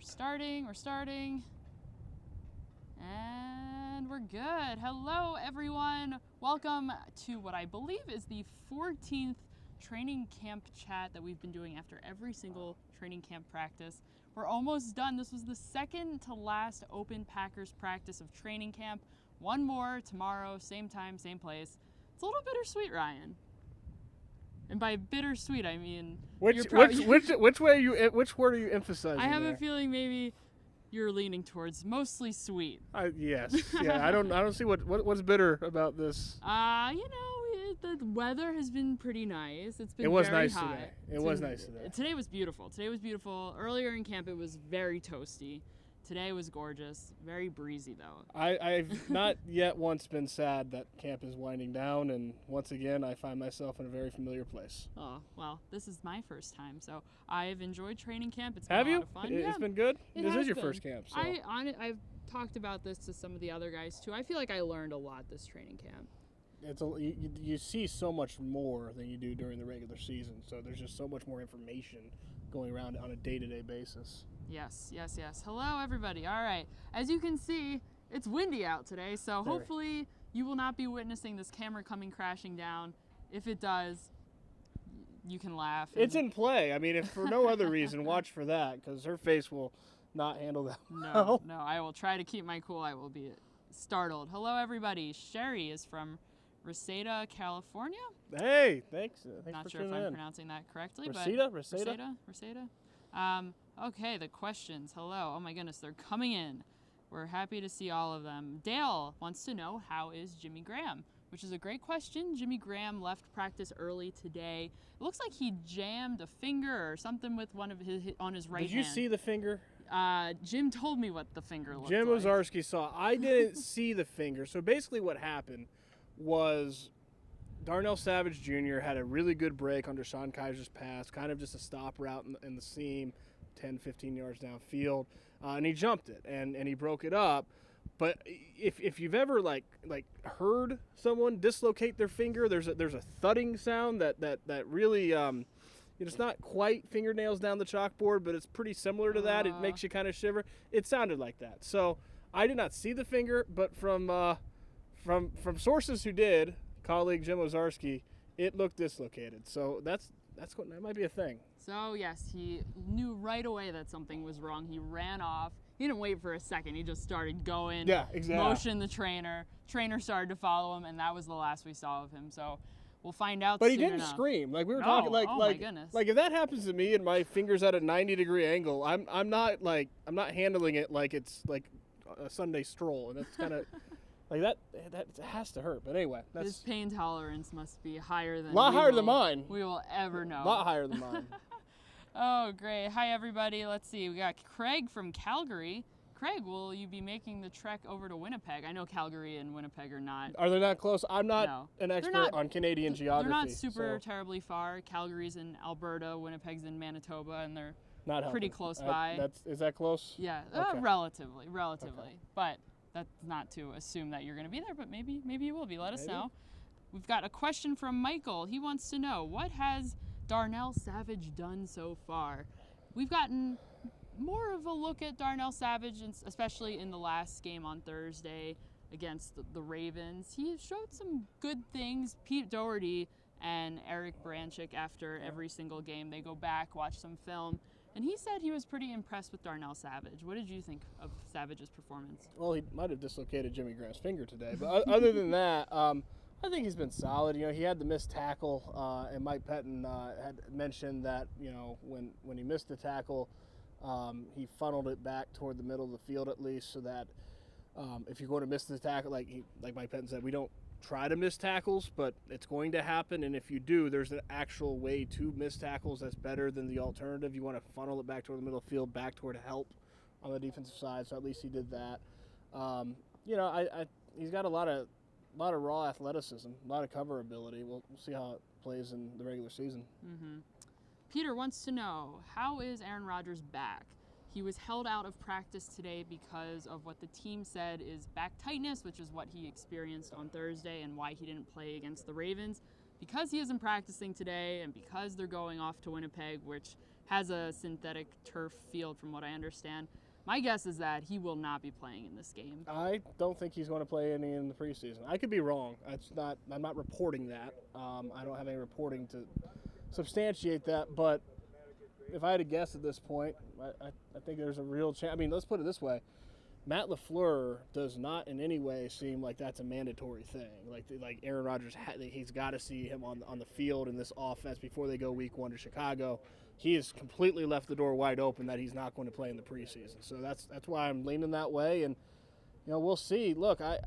We're starting. And we're good. Hello, everyone. Welcome to what I believe is the 14th training camp chat that we've been doing after every single training camp practice. We're almost done. This was the second to last open Packers practice of training camp. One more tomorrow, same time, same place. It's a little bittersweet, Ryan. And by bittersweet, I mean which word are you emphasizing? I have a feeling maybe you're leaning towards mostly sweet. Yes. Yeah. I don't see what's bitter about this. The weather has been pretty nice. It's been very nice hot. Today. It was nice today. Today was beautiful. Earlier in camp, it was very toasty. Today was gorgeous. Very breezy, though. I've not yet once been sad that camp is winding down, and once again, I find myself in a very familiar place. Oh, well, this is my first time, so I've enjoyed training camp. It's been a lot of fun. It's been good? This is your first camp, so. I've talked about this to some of the other guys, too. I feel like I learned a lot this training camp. You see so much more than you do during the regular season, so there's just so much more information going around on a day-to-day basis. Yes. Hello, everybody. All right. As you can see, it's windy out today, so hopefully you will not be witnessing this camera coming crashing down. If it does, you can laugh. It's in play. I mean, if for no other reason, watch for that, because her face will not handle that well. No, I will try to keep my cool. I will be startled. Hello, everybody. Sherry is from Reseda, California. Hey, thanks Not for sure if tuning I'm in. pronouncing that correctly. Reseda? Okay, the questions. Hello. Oh my goodness, they're coming in. We're happy to see all of them. Dale wants to know, how is Jimmy Graham? Which is a great question. Jimmy Graham left practice early today. It looks like he jammed a finger or something with on his right hand. Did you see the finger? Jim told me what the finger looked Jim like. Ozarski saw. I didn't see the finger. So basically what happened was Darnell Savage Jr. had a really good break under Sean Kaiser's pass, kind of just a stop route in the seam, 10, 15 yards downfield, and he jumped it, and he broke it up. But if you've ever like heard someone dislocate their finger, there's a thudding sound that really it's not quite fingernails down the chalkboard, but it's pretty similar to that. It makes you kind of shiver. It sounded like that. So I did not see the finger, but from sources who did, colleague Jim Ozarski, it looked dislocated. So that might be a thing. So yes, he knew right away that something was wrong. He ran off. He didn't wait for a second. He just started going. Yeah, exactly. Motioned the trainer. Trainer started to follow him, and that was the last we saw of him. So we'll find out. But soon he didn't enough. scream. Like we were talking. Like my goodness. Like if that happens to me and my finger's at a 90-degree angle, I'm not handling it like it's like a Sunday stroll, and that's kind of. Like that has to hurt. But anyway, his pain tolerance must be higher than than mine. We will ever know. A lot higher than mine. Oh, great. Hi, everybody. Let's see. We got Craig from Calgary. Craig, will you be making the trek over to Winnipeg? I know Calgary and Winnipeg are not. Are they not close? I'm not an expert on Canadian geography. They're not super terribly far. Calgary's in Alberta, Winnipeg's in Manitoba, and they're pretty close by. Is that close? Yeah, okay. Relatively. Okay. But that's not to assume that you're going to be there, but maybe you will be. Let us know. We've got a question from Michael. He wants to know, what has Darnell Savage done so far? We've gotten more of a look at Darnell Savage, especially in the last game on Thursday against the Ravens. He showed some good things. Pete Doherty and Eric Branchik, after every single game, they go back, watch some film, and he said he was pretty impressed with Darnell Savage. What did you think of Savage's performance? Well, he might have dislocated Jimmy Graham's finger today, but other than that, I think he's been solid. You know, he had the missed tackle, and Mike Pettin had mentioned that, you know, when he missed the tackle, he funneled it back toward the middle of the field at least, so that if you're going to miss the tackle, like Mike Pettin said, we don't try to miss tackles, but it's going to happen, and if you do, there's an actual way to miss tackles that's better than the alternative. You want to funnel it back toward the middle of the field, back toward help on the defensive side, so at least he did that. You know, he's got a lot of raw athleticism, a lot of cover ability. We'll see how it plays in the regular season. Mm-hmm. Peter wants to know, how is Aaron Rodgers back? He was held out of practice today because of what the team said is back tightness, which is what he experienced on Thursday and why he didn't play against the Ravens. Because he isn't practicing today and because they're going off to Winnipeg, which has a synthetic turf field from what I understand. My guess is that he will not be playing in this game. I don't think he's going to play any in the preseason. I could be wrong. I'm not reporting that. I don't have any reporting to substantiate that. But if I had to guess at this point, I think there's a real chance. I mean, let's put it this way. Matt LaFleur does not in any way seem like that's a mandatory thing. Like Aaron Rodgers, he's got to see him on the field in this offense before they go week 1 to Chicago. He has completely left the door wide open that he's not going to play in the preseason. So that's why I'm leaning that way. And, we'll see. Look, I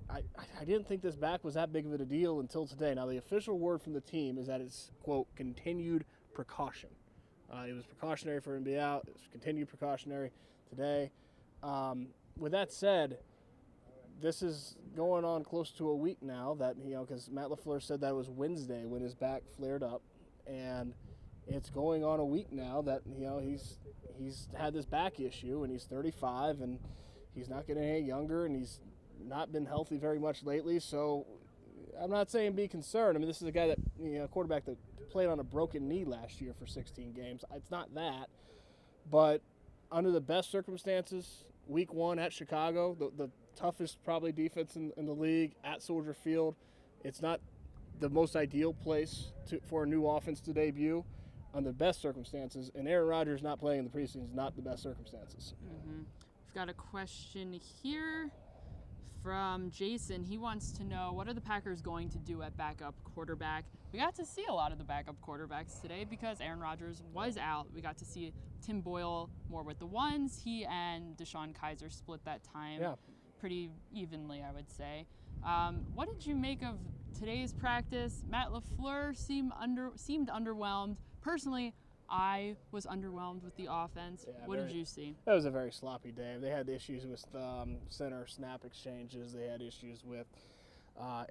didn't think this back was that big of a deal until today. Now, the official word from the team is that it's, quote, continued precaution. It was precautionary for him to be out. It was continued precautionary today. With that said, this is going on close to a week now that, because Matt LaFleur said that was Wednesday when his back flared up. And it's going on a week now that, he's had this back issue, and he's 35, and he's not getting any younger, and he's not been healthy very much lately. So I'm not saying be concerned. I mean, this is a guy that, quarterback that played on a broken knee last year for 16 games. It's not that. But under the best circumstances, week 1 at Chicago, the toughest probably defense in the league at Soldier Field, it's not the most ideal place for a new offense to debut under the best circumstances, and Aaron Rodgers not playing in the preseason is not the best circumstances. Mm-hmm. We've got a question here from Jason. He wants to know, what are the Packers going to do at backup quarterback? We got to see a lot of the backup quarterbacks today because Aaron Rodgers was out. We got to see Tim Boyle more with the ones. He and Deshaun Kaiser split that time pretty evenly, I would say. What did you make of today's practice? Matt LaFleur seemed underwhelmed. Personally, I was underwhelmed with the offense. What did you see? That was a very sloppy day. They had issues with center snap exchanges. They had issues with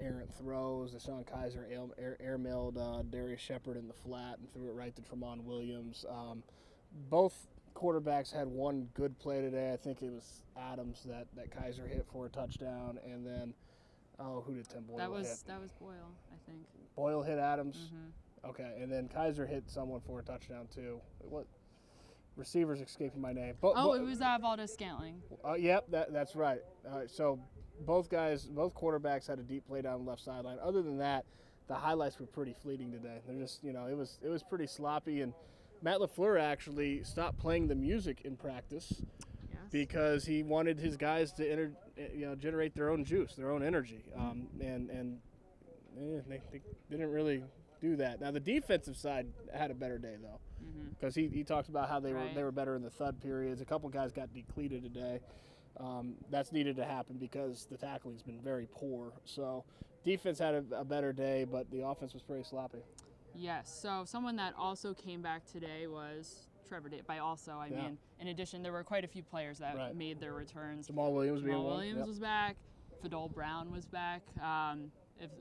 errant throws. Deshaun Kaiser airmailed Darius Shepard in the flat and threw it right to Tramon Williams. Both quarterbacks had one good play today. I think it was Adams that Kaiser hit for a touchdown, and then who did Tim Boyle hit? That was Boyle, I think. Boyle hit Adams. Mm-hmm. Okay, and then Kaiser hit someone for a touchdown too. What receiver's escaping my name? It was Valdez-Scantling. Yep, that's right. So both quarterbacks had a deep play down the left sideline. Other than that, the highlights were pretty fleeting today. They're just, it was pretty sloppy. And Matt LaFleur actually stopped playing the music in practice because he wanted his guys to generate their own juice, their own energy, and they didn't really do that. Now the defensive side had a better day though, because he talked about how they were better in the thud periods. A couple guys got depleted today. That's needed to happen because the tackling's been very poor. So defense had a better day, but the offense was pretty sloppy. Yes. So someone that also came back today was Trevor Davis. By also, I mean, in addition, there were quite a few players that made their returns. Jamal Williams was back. Fadol Brown was back.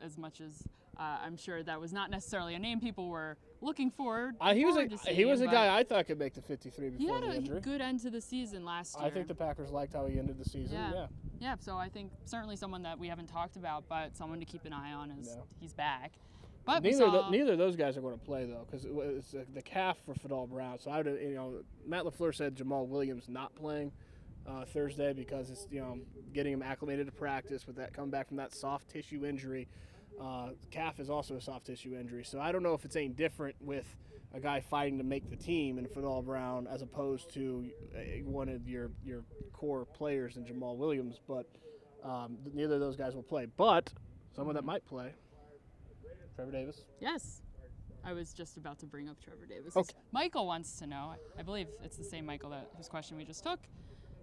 As much as I'm sure that was not necessarily a name people were looking forward. He was a guy I thought could make the 53 before the injury. He had a good end to the season last year. I think the Packers liked how he ended the season. Yeah. So I think certainly someone that we haven't talked about, but someone to keep an eye on is he's back. But neither of those guys are going to play though, because it's the calf for Fadol Brown. So Matt LaFleur said Jamal Williams not playing Thursday because it's getting him acclimated to practice with that coming back from that soft tissue injury. Calf is also a soft tissue injury, so I don't know if it's any different with a guy fighting to make the team in Fadol Brown as opposed to one of your core players in Jamal Williams. But neither of those guys will play. But someone that might play. Trevor Davis? Yes. I was just about to bring up Trevor Davis. Okay. Michael wants to know, I believe it's the same Michael whose question we just took.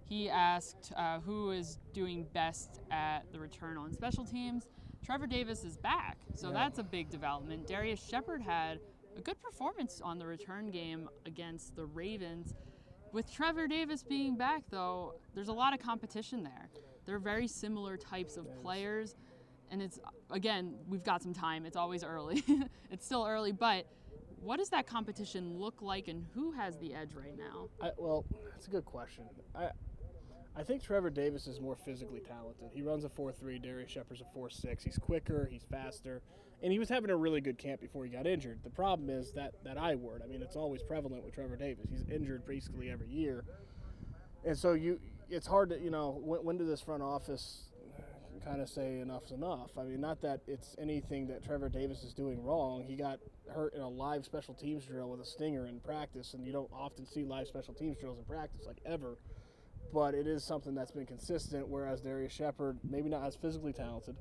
He asked who is doing best at the return on special teams. Trevor Davis is back, so that's a big development. Darius Shepard had a good performance on the return game against the Ravens. With Trevor Davis being back, though, there's a lot of competition there. They're very similar types of players. And it's, again, we've got some time. It's always early. It's still early, but what does that competition look like, and who has the edge right now? Well, that's a good question. I think Trevor Davis is more physically talented. He runs a 4.3. Darius Shepard's a 4.6. He's quicker. He's faster. And he was having a really good camp before he got injured. The problem is that I word. I mean, it's always prevalent with Trevor Davis. He's injured basically every year. And so it's hard to, when did this front office kind of say enough's enough? I mean, not that it's anything that Trevor Davis is doing wrong. He got hurt in a live special teams drill with a stinger in practice, and you don't often see live special teams drills in practice, like ever. But it is something that's been consistent, whereas Darius Shepard, maybe not as physically talented,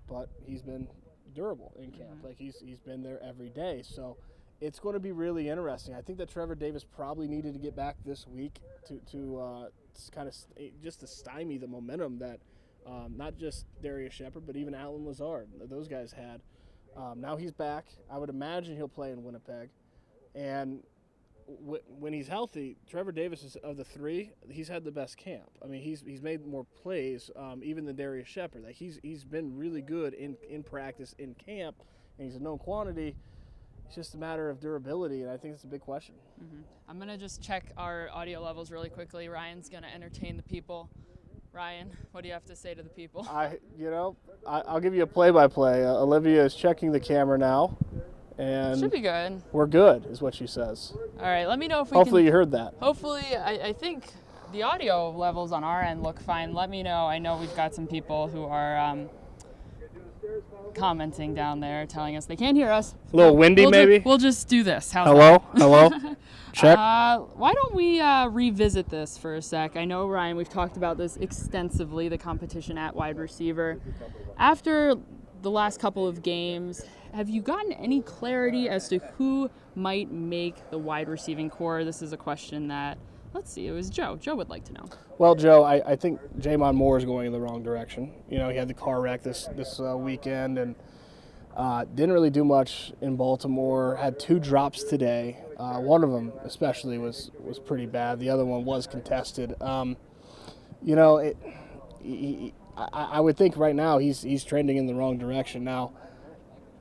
but he's been durable in camp. Like he's been there every day. So it's going to be really interesting. I think that Trevor Davis probably needed to get back this week to kind of just to stymie the momentum that not just Darius Shepard, but even Allen Lazard, those guys had. Now he's back. I would imagine he'll play in Winnipeg. And when he's healthy, Trevor Davis is, of the three, he's had the best camp. I mean, he's made more plays even than Darius Shepard. Like he's been really good in practice, in camp, and he's a known quantity. It's just a matter of durability, and I think it's a big question. I'm going to just check our audio levels really quickly. Ryan's going to entertain the people. Ryan, what do you have to say to the people? I'll give you a play-by-play. Olivia is checking the camera now. And should be good. We're good, is what she says. All right, let me know if we Hopefully you heard that. Hopefully, I think the audio levels on our end look fine. Let me know. I know we've got some people who are commenting down there telling us they can't hear us. A little windy, maybe? We'll just do this. How's Hello? that? Hello? Check. Why don't we revisit this for a sec? I know, Ryan, we've talked about this extensively, the competition at wide receiver. After the last couple of games, have you gotten any clarity as to who might make the wide receiving core? This is a question that, let's see, it was Joe. Joe would like to know. Well, Joe, I think Jamon Moore is going in the wrong direction. He had the car wreck this weekend and didn't really do much in Baltimore. Had 2 drops today. One of them especially was pretty bad. The other one was contested. I would think right now he's trending in the wrong direction. Now,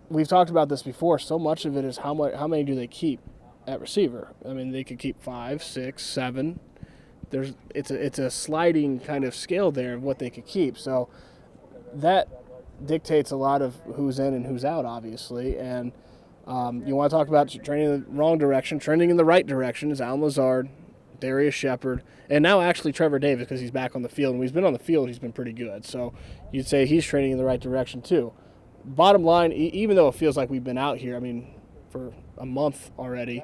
we've talked about this before. So much of it is how many do they keep at receiver? I mean, they could keep 5, 6, 7. It's a sliding kind of scale there of what they could keep. So that dictates a lot of who's in and who's out, obviously. And you want to talk about trending in the wrong direction. Trending in the right direction is Allen Lazard, Darius Shepard, and now actually Trevor Davis because he's back on the field. And when he's been on the field, he's been pretty good. So you'd say he's trending in the right direction too. Bottom line, even though it feels like we've been out here, I mean, for a month already,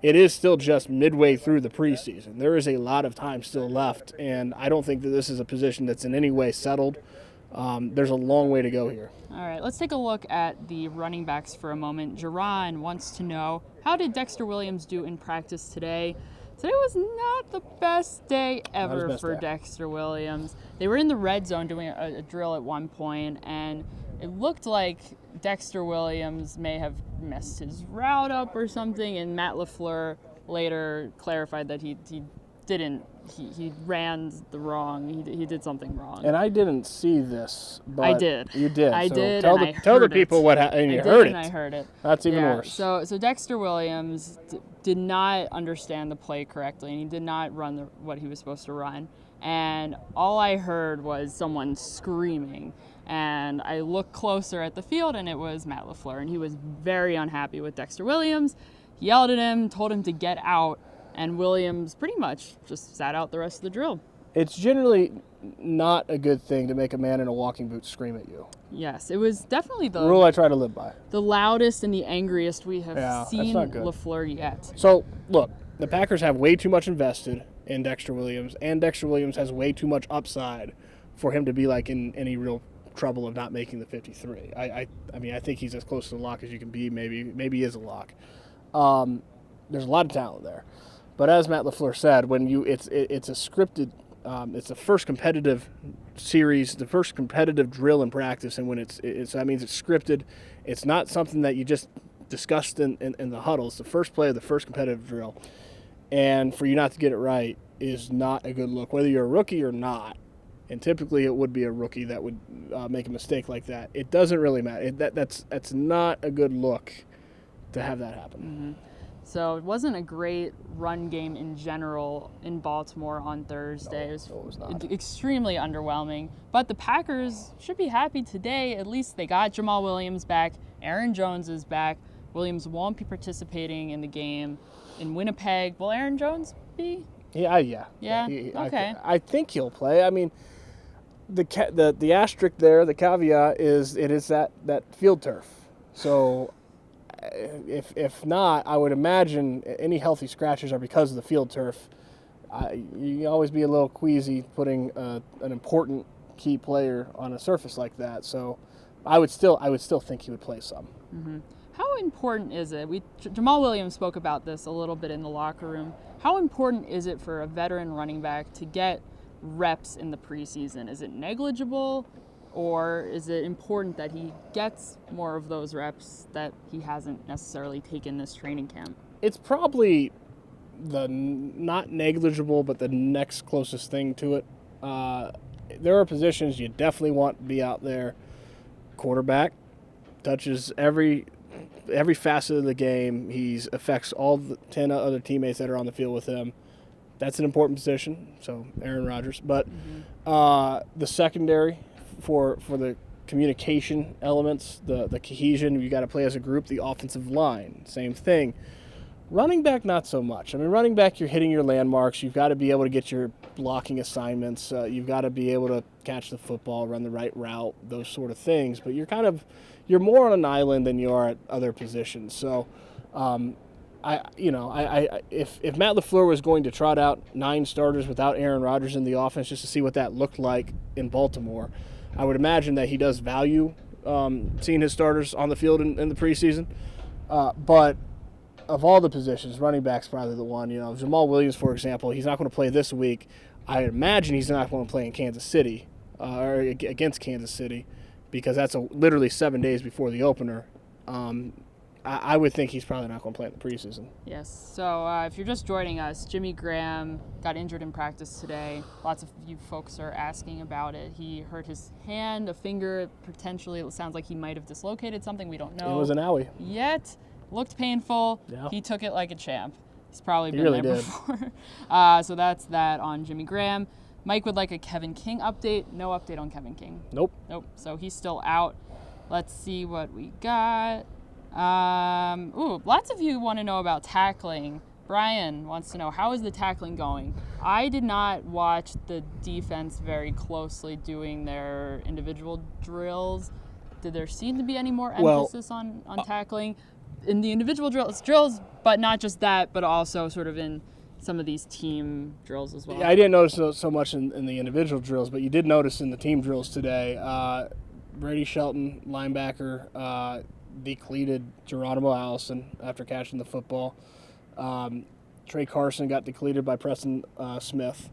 it is still just midway through the preseason. There is a lot of time still left, and I don't think that this is a position that's in any way settled. There's a long way to go here. All right, let's take a look at the running backs for a moment. Jerron wants to know, how did Dexter Williams do in practice today? Today was not the best day ever for Dexter Williams. They were in the red zone doing a drill at one point, and it looked like Dexter Williams may have messed his route up or something, and Matt LaFleur later clarified that he didn't. He ran the wrong. He did something wrong. And I didn't see this, but I did. You did. I so did. Tell the people what happened. And you heard it. And I heard it. That's even worse. So Dexter Williams did not understand the play correctly, and he did not run what he was supposed to run. And all I heard was someone screaming. And I looked closer at the field, and it was Matt LaFleur, and he was very unhappy with Dexter Williams. He yelled at him, told him to get out, and Williams pretty much just sat out the rest of the drill. It's generally not a good thing to make a man in a walking boot scream at you. Yes, it was definitely the rule I try to live by. The loudest and the angriest we have seen LaFleur yet. So, look, the Packers have way too much invested in Dexter Williams, and Dexter Williams has way too much upside for him to be like in any real trouble of not making the 53. I mean, I think he's as close to the lock as you can be. Maybe he is a lock. There's a lot of talent there, but as Matt LaFleur said, when it's a scripted, it's the first competitive series, the first competitive drill in practice, and when that means it's scripted. It's not something that you just discussed in the huddle. It's the first play of the first competitive drill, and for you not to get it right is not a good look, whether you're a rookie or not. And typically it would be a rookie that would make a mistake like that. It doesn't really matter. That's not a good look to have that happen. Mm-hmm. So it wasn't a great run game in general in Baltimore on Thursday. No, it was not. extremely underwhelming. But the Packers should be happy today. At least they got Jamal Williams back. Aaron Jones is back. Williams won't be participating in the game in Winnipeg. Will Aaron Jones be? Yeah. Okay. I think he'll play. I mean, the asterisk there, the caveat is it is that field turf. So if not, I would imagine any healthy scratches are because of the field turf. You always be a little queasy putting an important key player on a surface like that. So I would still think he would play some. Mm-hmm. How important is it? Jamal Williams spoke about this a little bit in the locker room. How important is it for a veteran running back to get reps in the preseason? Is it negligible, or is it important that he gets more of those reps that he hasn't necessarily taken this training camp? It's probably the not negligible, but the next closest thing to it. There are positions you definitely want to be out there. Quarterback touches every facet of the game. He affects all the 10 other teammates that are on the field with him. That's an important position, so Aaron Rodgers. But the secondary for the communication elements, the cohesion, you got to play as a group. The offensive line, same thing. Running back, not so much. I mean, running back, you're hitting your landmarks. You've got to be able to get your blocking assignments. You've got to be able to catch the football, run the right route, those sort of things. But you're more on an island than you are at other positions. So, if Matt LaFleur was going to trot out 9 starters without Aaron Rodgers in the offense just to see what that looked like in Baltimore, I would imagine that he does value seeing his starters on the field in the preseason. But of all the positions, running back's probably the one. Jamal Williams, for example, he's not going to play this week. I imagine he's not going to play in Kansas City or against Kansas City because that's literally 7 days before the opener. I would think he's probably not going to play in the preseason. Yes. So if you're just joining us, Jimmy Graham got injured in practice today. Lots of you folks are asking about it. He hurt his hand, a finger, potentially. It sounds like he might have dislocated something. We don't know. It was an owie. Yet. Looked painful. Yeah. He took it like a champ. He's probably been really there did. before. So that's that on Jimmy Graham. Mike would like a Kevin King update. No update on Kevin King. Nope. So he's still out. Let's see what we got. Lots of you want to know about tackling. Brian wants to know, how is the tackling going? I did not watch the defense very closely doing their individual drills. Did there seem to be any more emphasis on tackling? In the individual drills, but not just that, but also sort of in some of these team drills as well. Yeah, I didn't notice so much in the individual drills, but you did notice in the team drills today. Brady Shelton, linebacker, decleated Geronimo Allison after catching the football. Trey Carson got decleated by Preston Smith.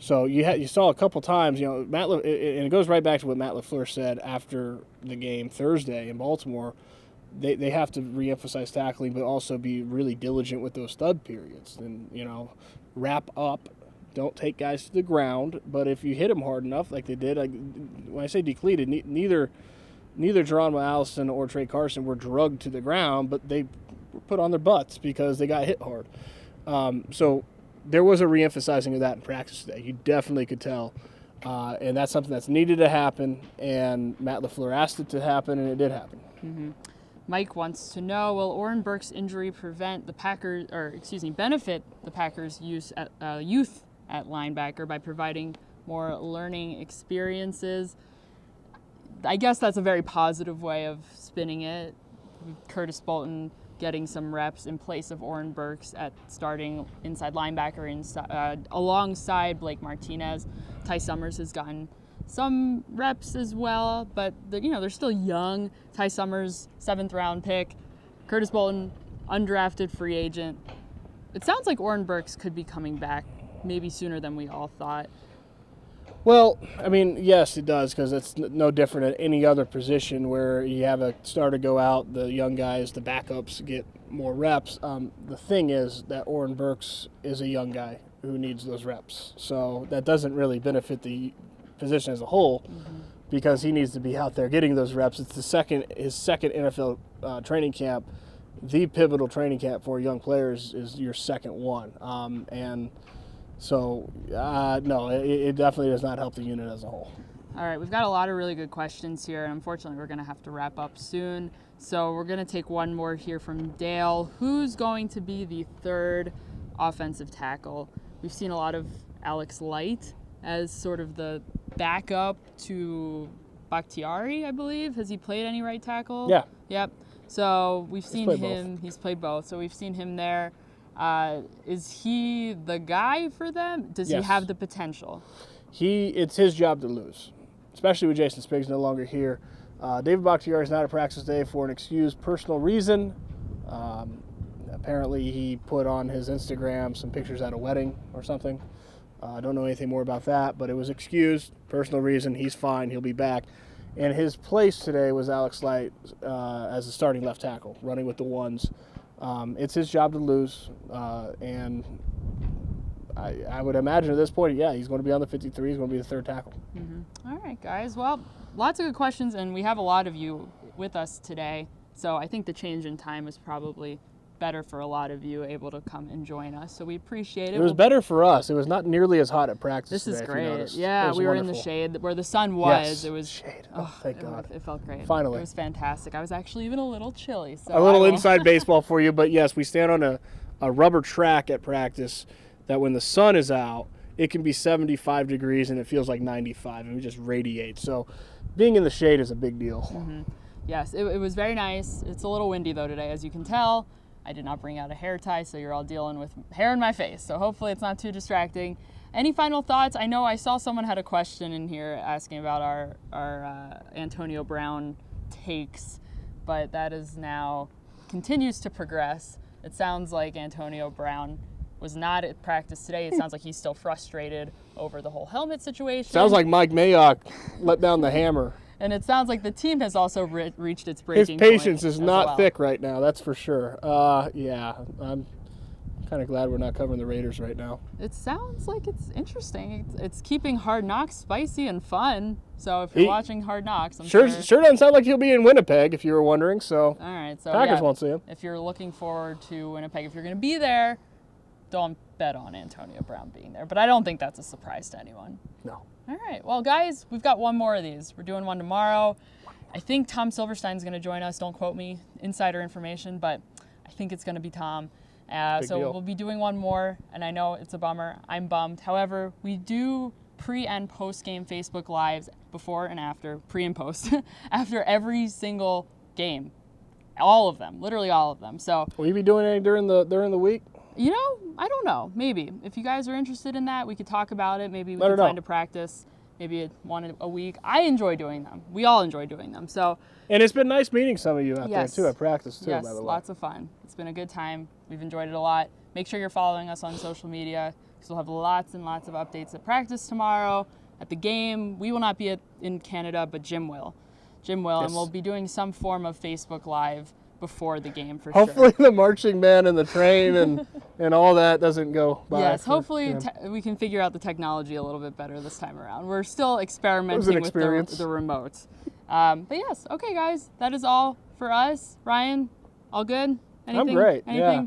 So you saw a couple times, and it goes right back to what Matt LaFleur said after the game Thursday in Baltimore. They have to reemphasize tackling, but also be really diligent with those stud periods. And, wrap up. Don't take guys to the ground. But if you hit them hard enough, like they did, when I say decleated, neither Geronimo Allison or Trey Carson were drugged to the ground, but they were put on their butts because they got hit hard. So there was a reemphasizing of that in practice today. You definitely could tell. And that's something that's needed to happen. And Matt LaFleur asked it to happen, and it did happen. Mm-hmm. Mike wants to know, will Oren Burks' injury benefit the Packers' youth at linebacker by providing more learning experiences? I guess that's a very positive way of spinning it. Curtis Bolton getting some reps in place of Oren Burks at starting inside linebacker alongside Blake Martinez. Ty Summers has gotten some reps as well, but they're still young. Ty Summers, 7th round pick. Curtis Bolton, undrafted free agent. It sounds like Oren Burks could be coming back maybe sooner than we all thought. Well, I mean, yes, it does, because it's no different at any other position where you have a starter go out, the young guys, the backups get more reps. The thing is that Oren Burks is a young guy who needs those reps. So that doesn't really benefit the position as a whole, because he needs to be out there getting those reps. It's his second NFL training camp, the pivotal training camp for young players is your second one. And so, no, it definitely does not help the unit as a whole. All right, we've got a lot of really good questions here, and unfortunately we're going to have to wrap up soon. So we're going to take one more here from Dale. Who's going to be the third offensive tackle? We've seen a lot of Alex Light as sort of the backup to Bakhtiari, I believe. Has he played any right tackle? Yeah. Yep. So we've seen him. Both. He's played both. So we've seen him there. Is he the guy for them? Does he have the potential? It's his job to lose, especially with Jason Spiggs no longer here. David Bakhtiari is not at practice today for an excused personal reason. Apparently he put on his Instagram some pictures at a wedding or something. I don't know anything more about that, but it was excused, personal reason. He's fine. He'll be back. And his place today was Alex Light as a starting left tackle, running with the ones. It's his job to lose, and I would imagine at this point, he's going to be on the 53. He's going to be the third tackle. Mm-hmm. All right, guys. Well, lots of good questions, and we have a lot of you with us today. So I think the change in time is probably better for a lot of you able to come and join us. So we appreciate it. It was better for us. It was not nearly as hot at practice This today, is great. Yeah, we were wonderful. in the shade where the sun was. Yes, it was shade. Oh, thank God. It felt great. Finally. It was fantastic. I was actually even a little chilly. So a little inside baseball for you, but yes, we stand on a rubber track at practice that when the sun is out, it can be 75 degrees and it feels like 95, and we just radiate. So being in the shade is a big deal. Mm-hmm. Yes, it was very nice. It's a little windy, though, today, as you can tell. I did not bring out a hair tie, so you're all dealing with hair in my face. So hopefully it's not too distracting. Any final thoughts? I know I saw someone had a question in here asking about our Antonio Brown takes, but that is now continues to progress. It sounds like Antonio Brown was not at practice today. It sounds like he's still frustrated over the whole helmet situation. Sounds like Mike Mayock let down the hammer. And it sounds like the team has also reached its breaking point. His patience point is not thick right now, that's for sure. I'm kind of glad we're not covering the Raiders right now. It sounds like it's interesting. It's keeping Hard Knocks spicy and fun. So if you're watching Hard Knocks, I'm sure doesn't sound like he'll be in Winnipeg, if you were wondering. So all right, so Packers won't see him. If you're looking forward to Winnipeg, if you're going to be there, don't bet on Antonio Brown being there. But I don't think that's a surprise to anyone. No. All right. Well, guys, we've got one more of these. We're doing one tomorrow. I think Tom Silverstein's going to join us. Don't quote me, insider information, but I think it's going to be Tom. We'll be doing one more, and I know it's a bummer. I'm bummed. However, we do pre- and post-game Facebook Lives before and after, pre and post, after every single game. All of them, literally all of them. So will you be doing any during the week? You know, I don't know. Maybe. If you guys are interested in that, we could talk about it. Maybe we can find a practice, maybe one a week. I enjoy doing them. We all enjoy doing them. And it's been nice meeting some of you out there, too, at practice, too, by the way. Yes, lots of fun. It's been a good time. We've enjoyed it a lot. Make sure you're following us on social media because we'll have lots and lots of updates at practice tomorrow, at the game. We will not be in Canada, but Jim will. Yes. And we'll be doing some form of Facebook Live before the game for hopefully the marching band and the train and all that doesn't go by. Yes, hopefully we can figure out the technology a little bit better this time around. We're still experimenting with the remote. But yes, okay guys, that is all for us. Ryan, all good? Anything, I'm great. Anything